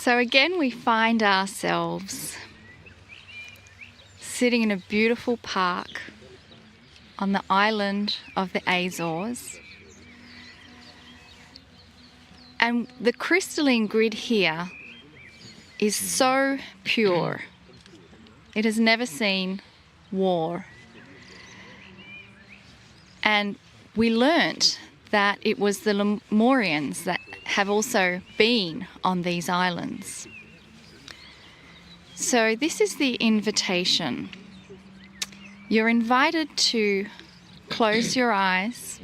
So again, we find ourselves sitting in a beautiful park on the island of the Azores. And the crystalline grid here is so pure. It has never seen war. And we learnt that it was the Lemurians that have also been on these islands. So this is the invitation. You're invited to close your eyes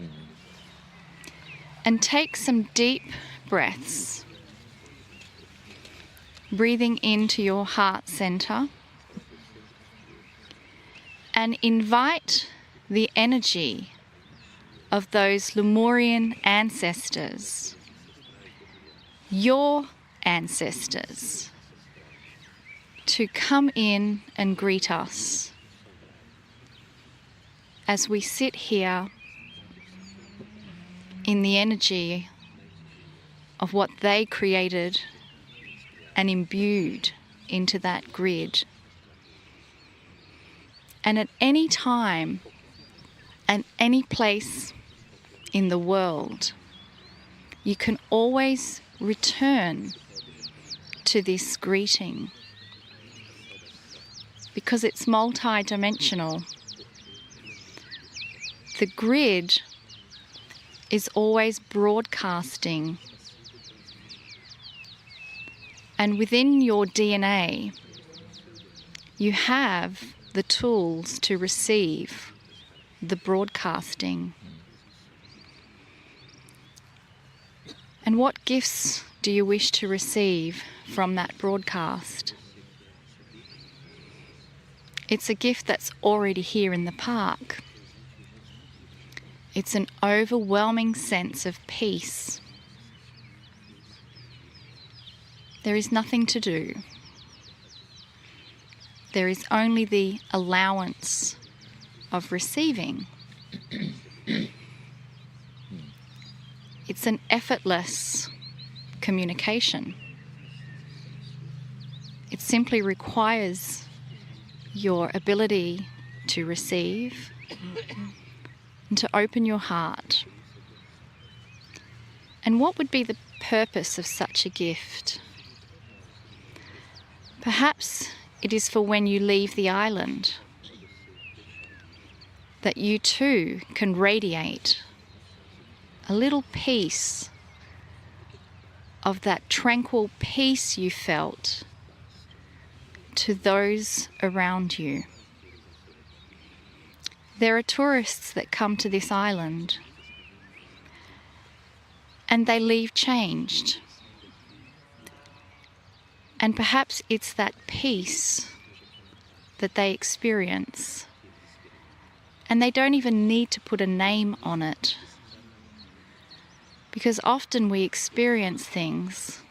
and take some deep breaths, breathing into your heart center, and invite the energy of those Lemurian ancestors, your ancestors, to come in and greet us as we sit here in the energy of what they created and imbued into that grid. And at any time and any place in the world, you can always return to this greeting because it's multi-dimensional. The grid is always broadcasting, and within your DNA you have the tools to receive the broadcasting. And what gifts do you wish to receive from that broadcast? It's a gift that's already here in the park. It's an overwhelming sense of peace. There is nothing to do. There is only the allowance of receiving. It's an effortless communication. It simply requires your ability to receive and to open your heart. And what would be the purpose of such a gift? Perhaps it is for when you leave the island, that you too can radiate a little piece of that tranquil peace you felt to those around you. There are tourists that come to this island and they leave changed. And perhaps it's that peace that they experience, and they don't even need to put a name on it. Because often we experience things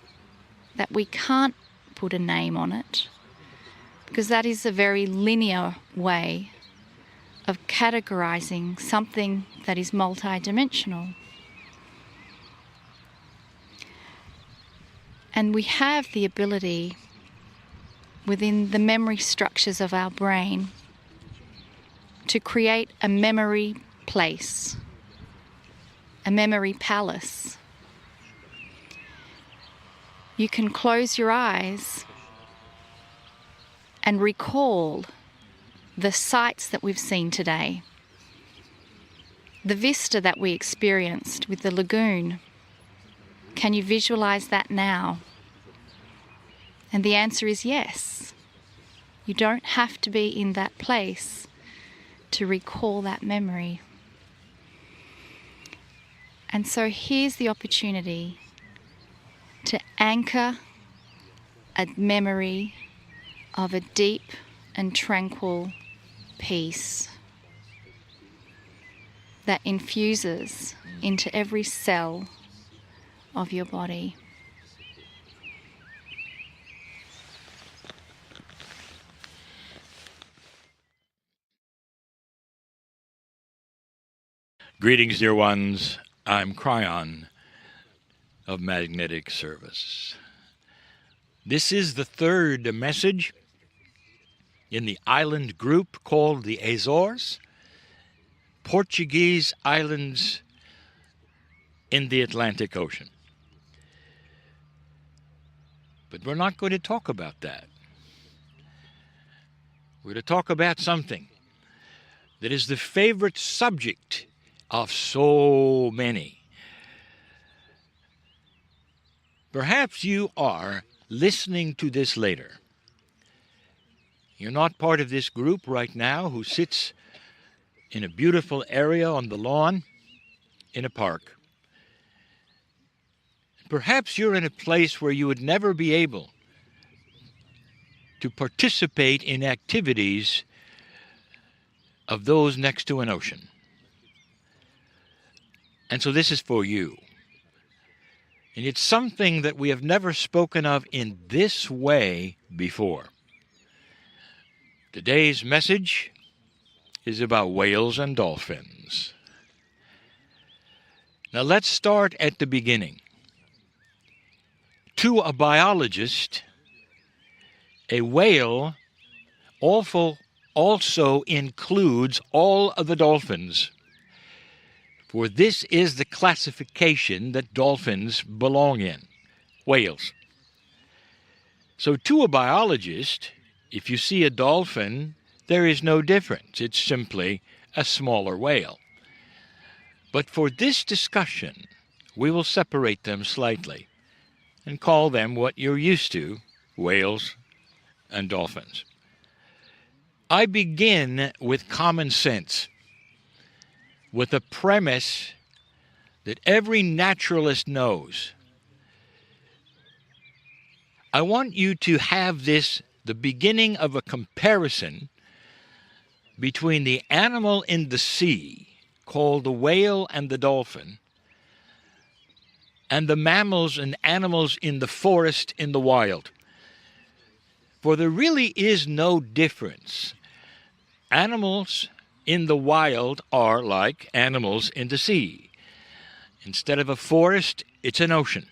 that we can't put a name on it, because that is a very linear way of categorizing something that is multidimensional. And we have the ability within the memory structures of our brain to create a memory place, a memory palace. You can close your eyes and recall the sights that we've seen today, the vista that we experienced with the lagoon. Can you visualize that now? And the answer is yes. You don't have to be in that place to recall that memory. And so here's the opportunity to anchor a memory of a deep and tranquil peace that infuses into every cell of your body. Greetings, dear ones. I'm Kryon of Magnetic Service. This is the third message in the island group called the Azores, Portuguese islands in the Atlantic Ocean. But we're not going to talk about that. We're going to talk about something that is the favorite subject of so many. Perhaps you are listening to this later. You're not part of this group right now who sits in a beautiful area on the lawn in a park. Perhaps you're in a place where you would never be able to participate in activities of those next to an ocean. And so this is for you. And it's something that we have never spoken of in this way before. Today's message is about whales and dolphins. Now let's start at the beginning. To a biologist, a whale also includes all of the dolphins, for this is the classification that dolphins belong in, whales. So to a biologist, if you see a dolphin, there is no difference. It's simply a smaller whale. But for this discussion, we will separate them slightly and call them what you're used to, whales and dolphins. I begin with common sense, with a premise that every naturalist knows. I want you to have this, the beginning of a comparison between the animal in the sea, called the whale and the dolphin, and the mammals and animals in the forest in the wild. For there really is no difference. Animals in the wild are like animals in the sea. Instead of a forest, it's an ocean.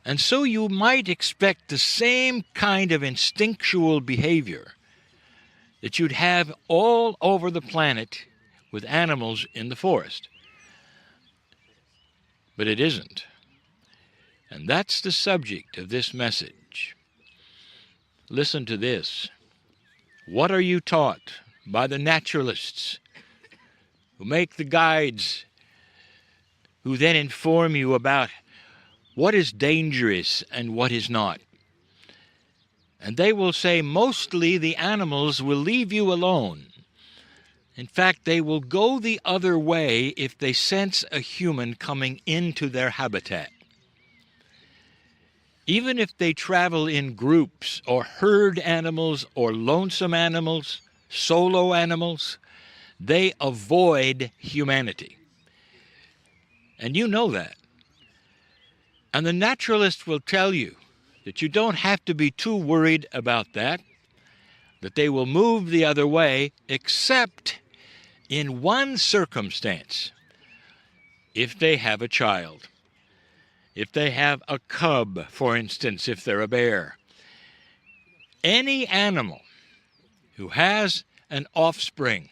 And so you might expect the same kind of instinctual behavior that you'd have all over the planet with animals in the forest. But it isn't. And that's the subject of this message. Listen to this. What are you taught by the naturalists who make the guides, who then inform you about what is dangerous and what is not? And they will say mostly the animals will leave you alone. In fact, they will go the other way if they sense a human coming into their habitat. Even if they travel in groups or herd animals or lonesome animals, solo animals, they avoid humanity. And you know that. And the naturalist will tell you that you don't have to be too worried about that they will move the other way, except in one circumstance: if they have a child. If they have a cub, for instance, if they're a bear. Any animal who has an offspring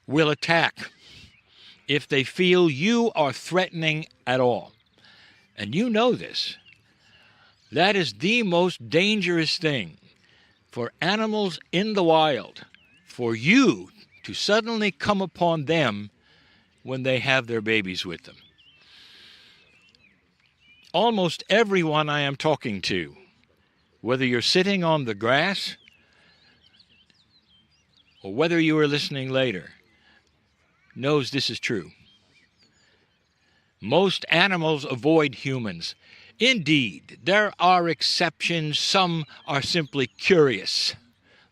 will attack if they feel you are threatening at all. And you know this. That is the most dangerous thing for animals in the wild, for you to suddenly come upon them when they have their babies with them. Almost everyone I am talking to, whether you're sitting on the grass or whether you are listening later, knows this is true. Most animals avoid humans. Indeed, there are exceptions. Some are simply curious,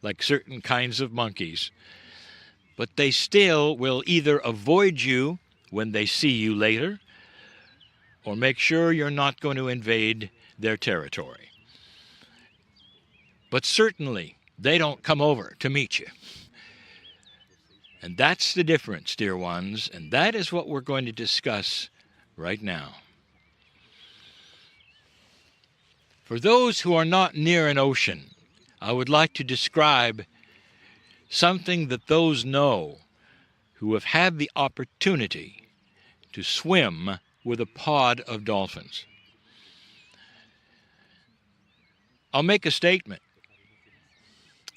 like certain kinds of monkeys. But they still will either avoid you when they see you later, or make sure you're not going to invade their territory. But certainly, they don't come over to meet you. And that's the difference, dear ones, and that is what we're going to discuss right now. For those who are not near an ocean, I would like to describe something that those know who have had the opportunity to swim with a pod of dolphins. I'll make a statement.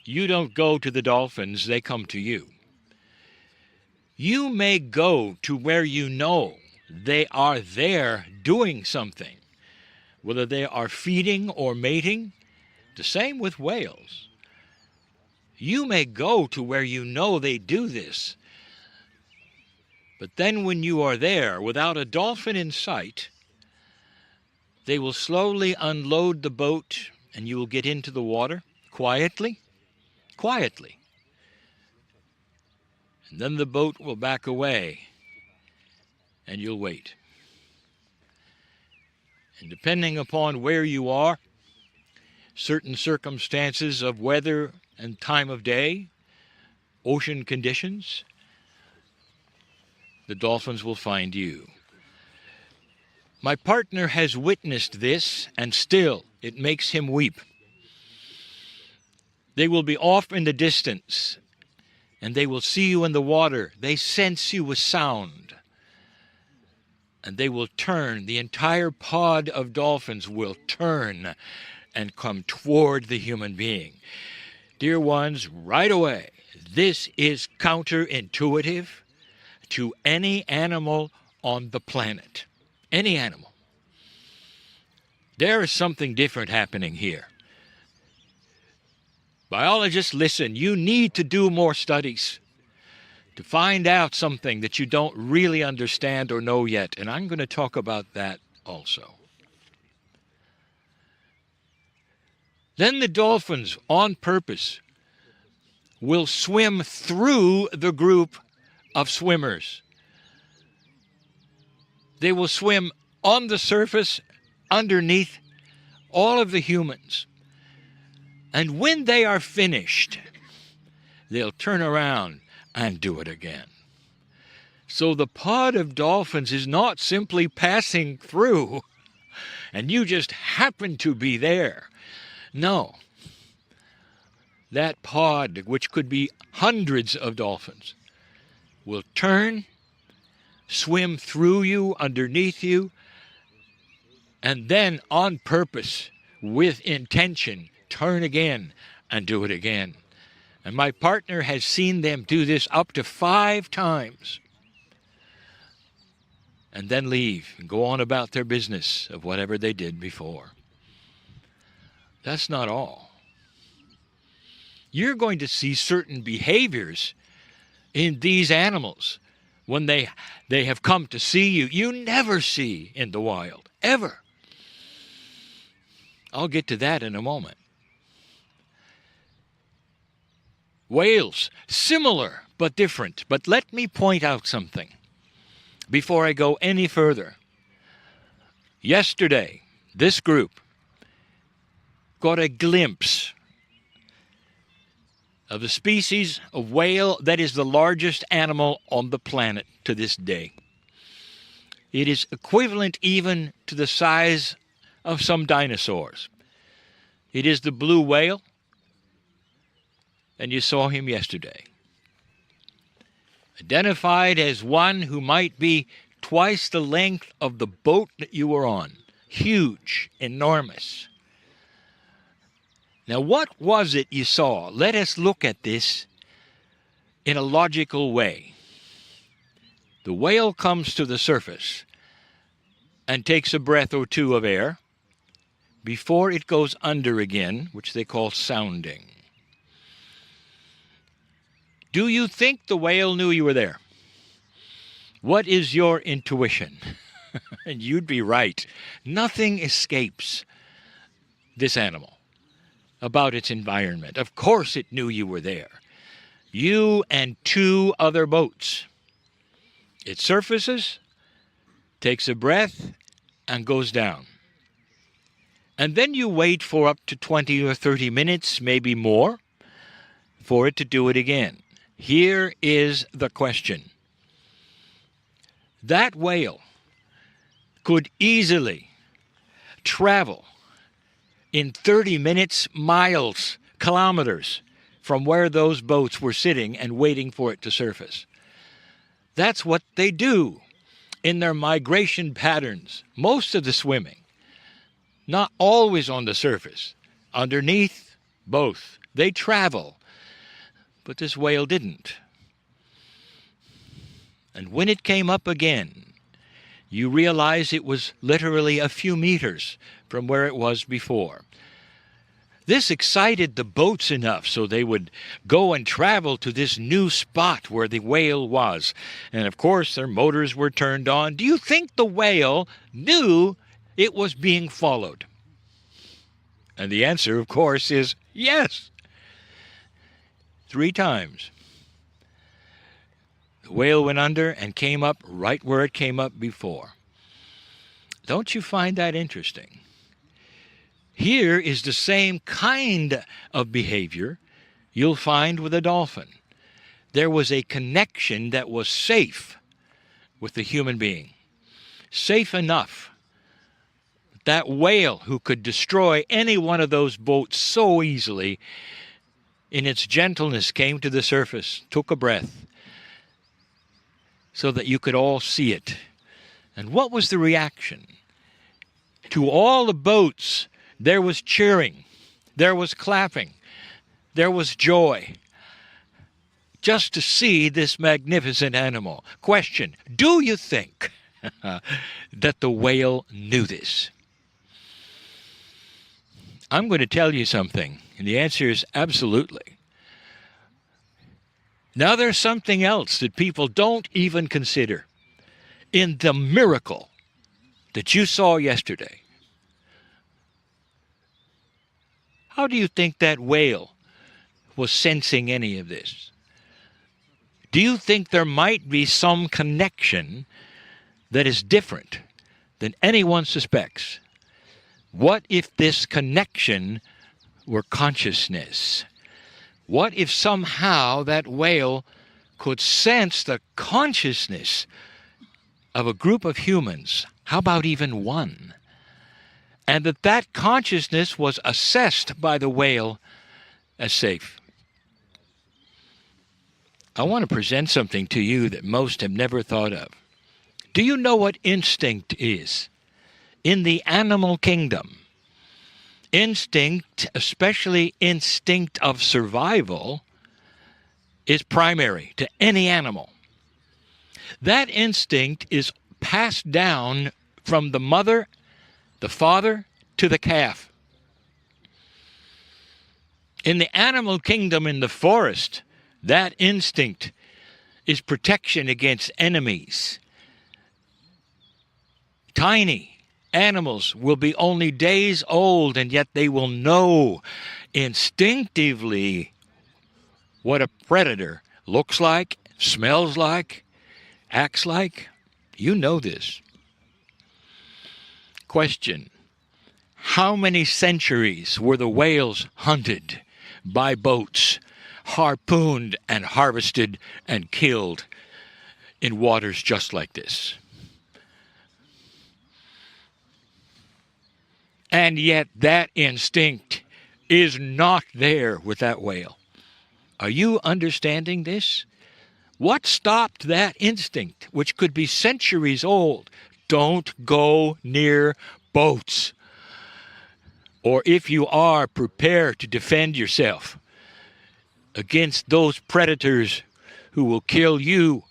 You don't go to the dolphins, they come to you. You may go to where you know they are there doing something, whether they are feeding or mating. The same with whales. You may go to where you know they do this, but then when you are there without a dolphin in sight, they will slowly unload the boat and you will get into the water quietly. And then the boat will back away and you'll wait. And depending upon where you are, certain circumstances of weather and time of day, ocean conditions, the dolphins will find you. My partner has witnessed this, and still it makes him weep. They will be off in the distance, and they will see you in the water. They sense you with sound, and they will turn. The entire pod of dolphins will turn and come toward the human being. Dear ones, right away, this is counterintuitive to any animal on the planet. Any animal. There is something different happening here. Biologists, listen, you need to do more studies to find out something that you don't really understand or know yet. And I'm going to talk about that also. Then the dolphins, on purpose, will swim through the group of swimmers. They will swim on the surface underneath all of the humans. And when they are finished, they'll turn around and do it again. So the pod of dolphins is not simply passing through and you just happen to be there. No. That pod, which could be hundreds of dolphins, will turn, swim through you, underneath you, and then on purpose, with intention, turn again and do it again. And my partner has seen them do this up to 5 times. And then leave and go on about their business of whatever they did before. That's not all. You're going to see certain behaviors in these animals when they have come to see you. You never see in the wild, ever. I'll get to that in a moment. Whales, similar but different. But let me point out something before I go any further. Yesterday, this group got a glimpse of a species of whale that is the largest animal on the planet to this day. It is equivalent even to the size of some dinosaurs. It is the blue whale, and you saw him yesterday. Identified as one who might be twice the length of the boat that you were on. Huge, enormous. Now, what was it you saw? Let us look at this in a logical way. The whale comes to the surface and takes a breath or two of air before it goes under again, which they call sounding. Do you think the whale knew you were there? What is your intuition? And you'd be right. Nothing escapes this animal about its environment. Of course it knew you were there. You and 2 other boats. It surfaces, takes a breath, and goes down. And then you wait for up to 20 or 30 minutes, maybe more, for it to do it again. Here is the question. That whale could easily travel in 30 minutes, miles, kilometers from where those boats were sitting and waiting for it to surface. That's what they do in their migration patterns. Most of the swimming, not always on the surface, underneath, both. They travel, but this whale didn't. And when it came up again, you realize it was literally a few meters from where it was before. This excited the boats enough so they would go and travel to this new spot where the whale was. And of course, their motors were turned on. Do you think the whale knew it was being followed? And the answer, of course, is yes. 3 times. The whale went under and came up right where it came up before. Don't you find that interesting? Here is the same kind of behavior you'll find with a dolphin. There was a connection that was safe with the human being. Safe enough that whale, who could destroy any one of those boats so easily, in its gentleness came to the surface, took a breath, so that you could all see it. And what was the reaction? To all the boats, there was cheering, there was clapping, there was joy, just to see this magnificent animal. Question, do you think that the whale knew this? I'm going to tell you something, and the answer is absolutely. Now there's something else that people don't even consider. In the miracle that you saw yesterday, how do you think that whale was sensing any of this? Do you think there might be some connection that is different than anyone suspects? What if this connection were consciousness? What if somehow that whale could sense the consciousness of a group of humans, how about even one, and that consciousness was assessed by the whale as safe? I want to present something to you that most have never thought of. Do you know what instinct is? In the animal kingdom, instinct, especially instinct of survival, is primary to any animal. That instinct is passed down from the mother, the father, to the calf. In the animal kingdom, in the forest, that instinct is protection against enemies. Tiny animals will be only days old, and yet they will know instinctively what a predator looks like, smells like, acts like. You know this. Question: how many centuries were the whales hunted by boats, harpooned and harvested and killed in waters just like this? And yet that instinct is not there with that whale. Are you understanding this? What stopped that instinct, which could be centuries old? Don't go near boats. Or if you are, prepare to defend yourself against those predators who will kill you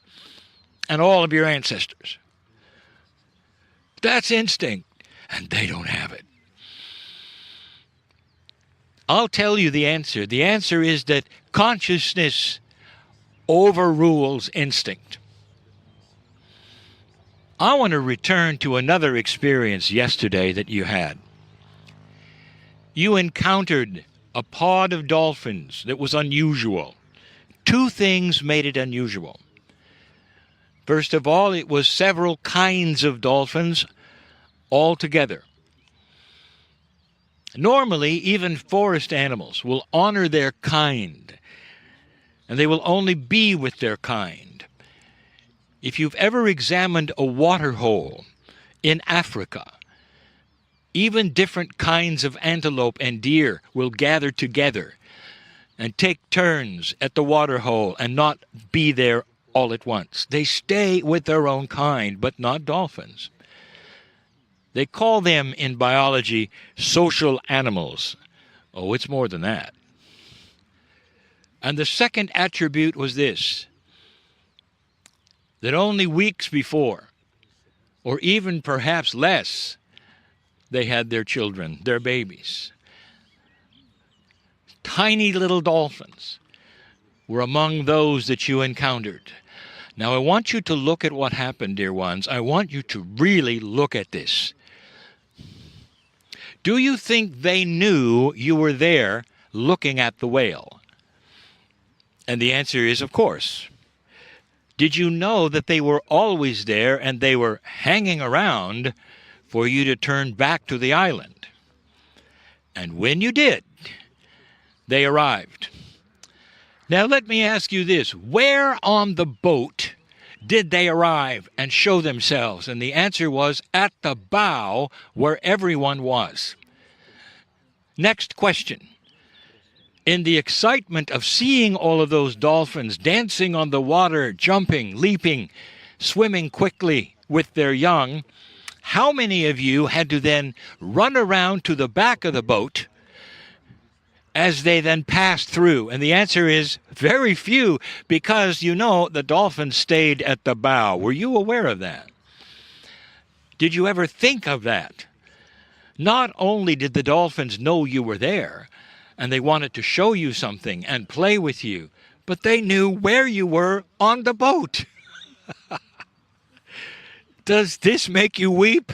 and all of your ancestors. That's instinct, and they don't have it. I'll tell you the answer. The answer is that consciousness overrules instinct. I want to return to another experience yesterday that you had. You encountered a pod of dolphins that was unusual. 2 things made it unusual. First of all, it was several kinds of dolphins all together. Normally, even forest animals will honor their kind, and they will only be with their kind. If you've ever examined a water hole in Africa, Even different kinds of antelope and deer will gather together and take turns at the water hole and not be there all at once. They stay with their own kind, but not dolphins. They call them in biology social animals. Oh, it's more than that. And the second attribute was this, that only weeks before, or even perhaps less, they had their children, their babies. Tiny little dolphins were among those that you encountered. Now I want you to look at what happened, dear ones. I want you to really look at this. Do you think they knew you were there looking at the whale? And the answer is, of course. Did you know that they were always there and they were hanging around for you to turn back to the island? And when you did, they arrived. Now let me ask you this. Where on the boat did they arrive and show themselves? And the answer was at the bow where everyone was. Next question. In the excitement of seeing all of those dolphins dancing on the water, jumping, leaping, swimming quickly with their young, how many of you had to then run around to the back of the boat as they then passed through? And the answer is very few, because you know the dolphins stayed at the bow. Were you aware of that? Did you ever think of that? Not only did the dolphins know you were there, and they wanted to show you something and play with you, but they knew where you were on the boat. Does this make you weep?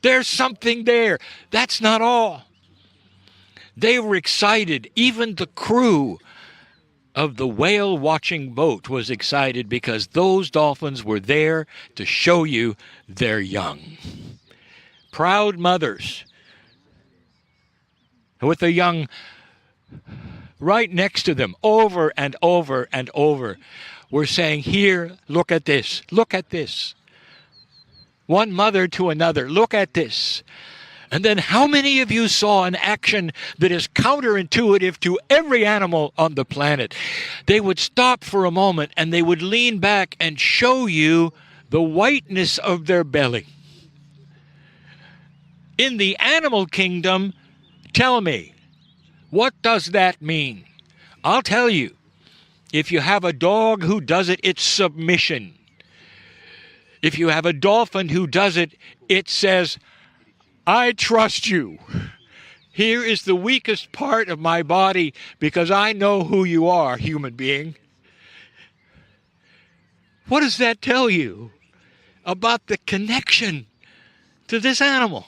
There's something there. That's not all. They were excited. Even the crew of the whale-watching boat was excited because those dolphins were there to show you their young. Proud mothers with their young right next to them, over and over and over, were saying, here, look at this, look at this. One mother to another, look at this. And then how many of you saw an action that is counterintuitive to every animal on the planet? They would stop for a moment and they would lean back and show you the whiteness of their belly. In the animal kingdom, tell me, what does that mean? I'll tell you. If you have a dog who does it, it's submission. If you have a dolphin who does it, it says, I trust you. Here is the weakest part of my body because I know who you are, human being. What does that tell you about the connection to this animal?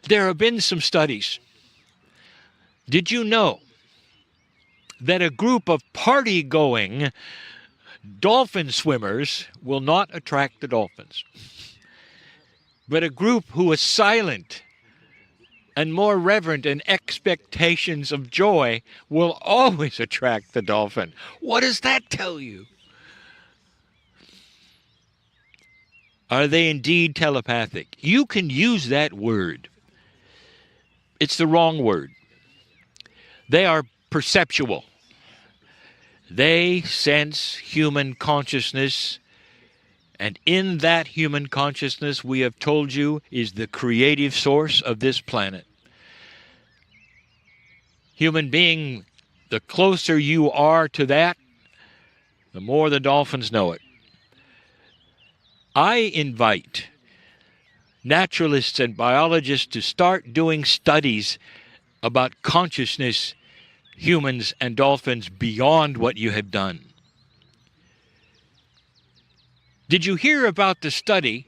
There have been some studies. Did you know that a group of party-going dolphin swimmers will not attract the dolphins, but a group who is silent and more reverent in expectations of joy will always attract the dolphin? What does that tell you? Are they indeed telepathic? You can use that word. It's the wrong word. They are perceptual. They sense human consciousness, and in that human consciousness, we have told you, is the creative source of this planet. Human being, the closer you are to that, the more the dolphins know it. I invite naturalists and biologists to start doing studies about consciousness, humans and dolphins, beyond what you have done. Did you hear about the study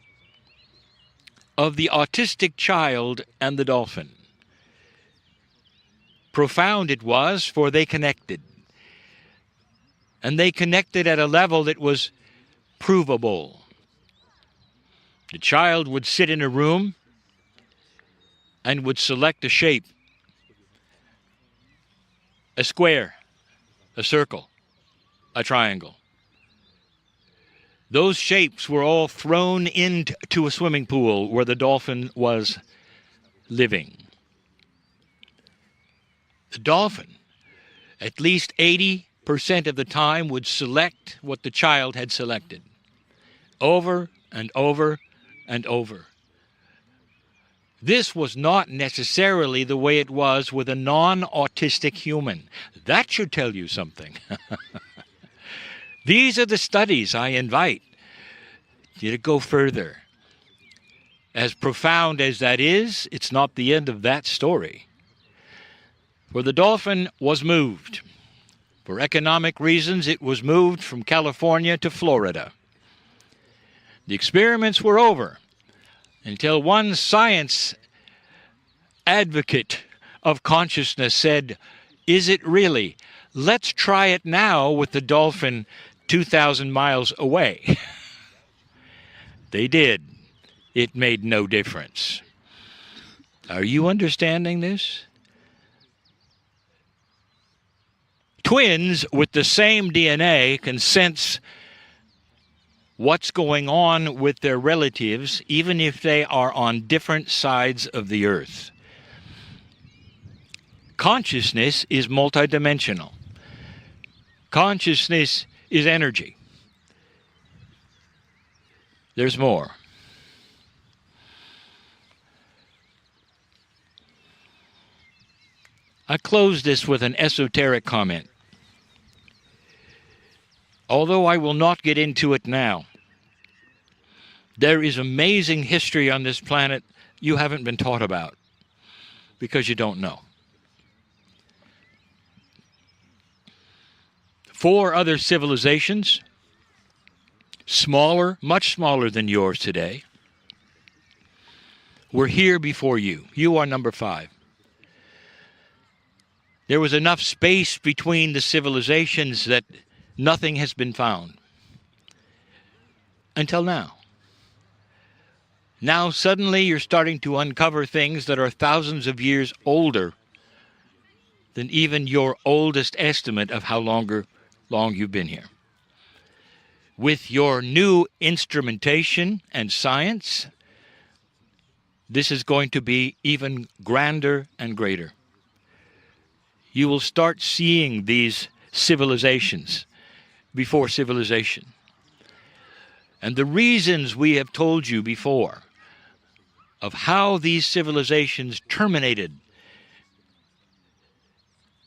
of the autistic child and the dolphin? Profound it was, for they connected. And they connected at a level that was provable. The child would sit in a room and would select a shape. A square, a circle, a triangle. Those shapes were all thrown into a swimming pool where the dolphin was living. The dolphin, at least 80% of the time, would select what the child had selected, over and over and over. This was not necessarily the way it was with a non-autistic human. That should tell you something. These are the studies I invite you to go further. As profound as that is, it's not the end of that story. For the dolphin was moved. For economic reasons, it was moved from California to Florida. The experiments were over until one science advocate of consciousness said, "Is it really? Let's try it now with the dolphin 2,000 miles away." They did. It made no difference. Are you understanding this? Twins with the same DNA can sense what's going on with their relatives, even if they are on different sides of the earth. Consciousness is multidimensional. Consciousness is energy. There's more. I close this with an esoteric comment. Although I will not get into it now, there is amazing history on this planet you haven't been taught about because you don't know. 4 other civilizations, smaller, much smaller than yours today, were here before you. You are number 5. There was enough space between the civilizations that nothing has been found. Until now. Now suddenly you're starting to uncover things that are thousands of years older than even your oldest estimate of how long you've been here. With your new instrumentation and science, this is going to be even grander and greater. You will start seeing these civilizations before civilization. And the reasons we have told you before of how these civilizations terminated,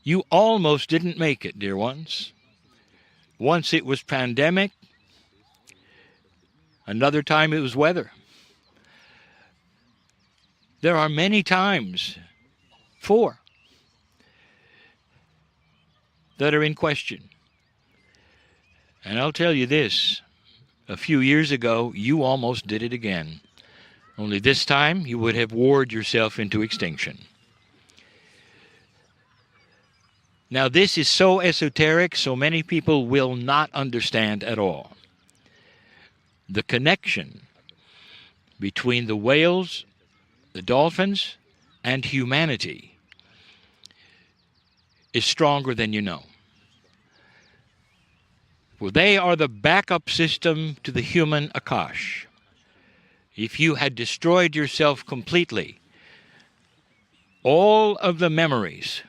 you almost didn't make it, dear ones. Once it was pandemic, another time it was weather. There are many times, 4, that are in question. And I'll tell you this, a few years ago, you almost did it again. Only this time, you would have warred yourself into extinction. Now, this is so esoteric, so many people will not understand at all. The connection between the whales, the dolphins, and humanity is stronger than you know. Well, they are the backup system to the human Akash. If you had destroyed yourself completely, all of the memories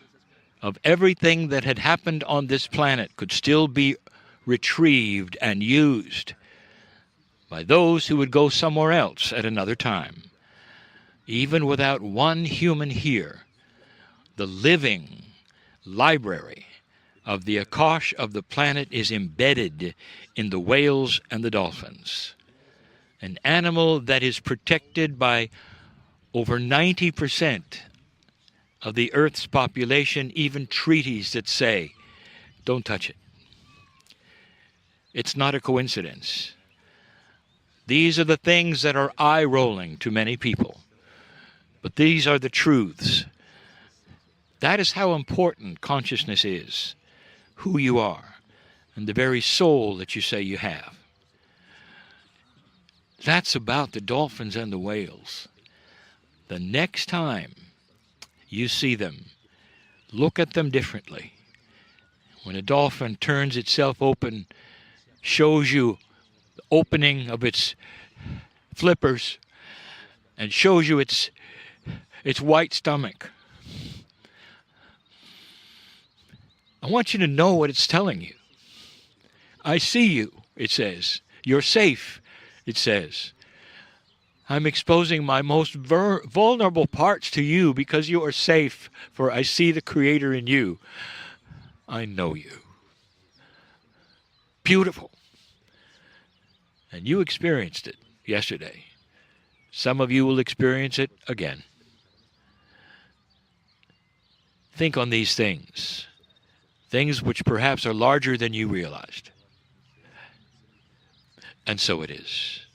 of everything that had happened on this planet could still be retrieved and used by those who would go somewhere else at another time. Even without one human here, the living library of the Akash of the planet is embedded in the whales and the dolphins. An animal that is protected by over 90% of the Earth's population, even treaties that say, don't touch it. It's not a coincidence. These are the things that are eye-rolling to many people. But these are the truths. That is how important consciousness is, who you are, and the very soul that you say you have. That's about the dolphins and the whales. The next time you see them, look at them differently. When a dolphin turns itself open, shows you opening of its flippers and shows you its white stomach. I want you to know what it's telling you. I see you, it says. You're safe, it says. I'm exposing my most vulnerable parts to you because you are safe, for I see the Creator in you. I know you. Beautiful. And you experienced it yesterday. Some of you will experience it again. Think on these things. Things which perhaps are larger than you realized. And so it is.